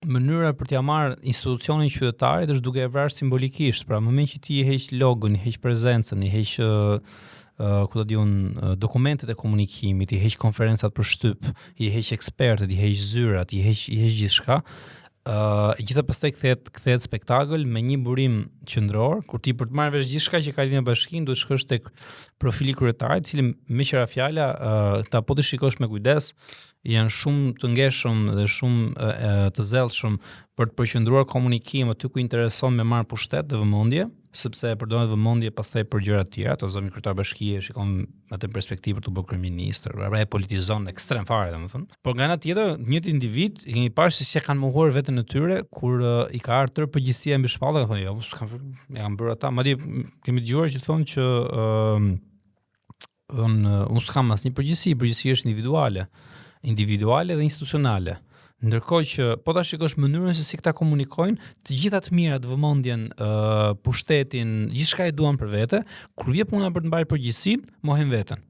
mënyra për t'ia marrë institucionin qytetarit është duke e vrarë simbolikisht. Pra, në moment që ti i heq logon, i heq prezencën, i heq ku do diun dokumentet e komunikimit, i heq konferencat për shtyp, i heq ekspertët, i heq zyrat, i heq gjithçka. Gjithë pastaj kthehet spektakël me një burim qendror, kur ti për të marrë vesh gjithçka që ka lidhje me bashkinë, duhet shkosh tek profili kryetarit, i cili me qira fjala, ta po të shikosh me kujdes, janë shumë të ngjeshëm dhe shumë të zellshëm për të përqendruar komunikim aty ku intereson me marrë pushtet dhe vëmendje, sepse përdoret vëmendje pastaj për gjëra të tjera, të zonë kryetar bashkie shikon atë perspektivë për të bërë kryeministër, pra e politizon ekstrem fare domethënë. Por nga ana tjetër, njëti individ i kemi parë se si kanë mohuar veten e tyre kur i ka ardhur tërë përgjegjësia mbi shpallë, thonë jo, e kanë bërë ata, madje kemi dëgjuar që thonë që unë s'kam asnjë përgjegjësi është individuale dhe institucionale. Ndërkohë që po ta shikosh mënyrën se si këta komunikojnë, të gjitha të mirat, vëmendjen, pushtetin, gjithçka e duan për vete, kur vjen puna për të mbarë përgjegjësinë, mohin veten.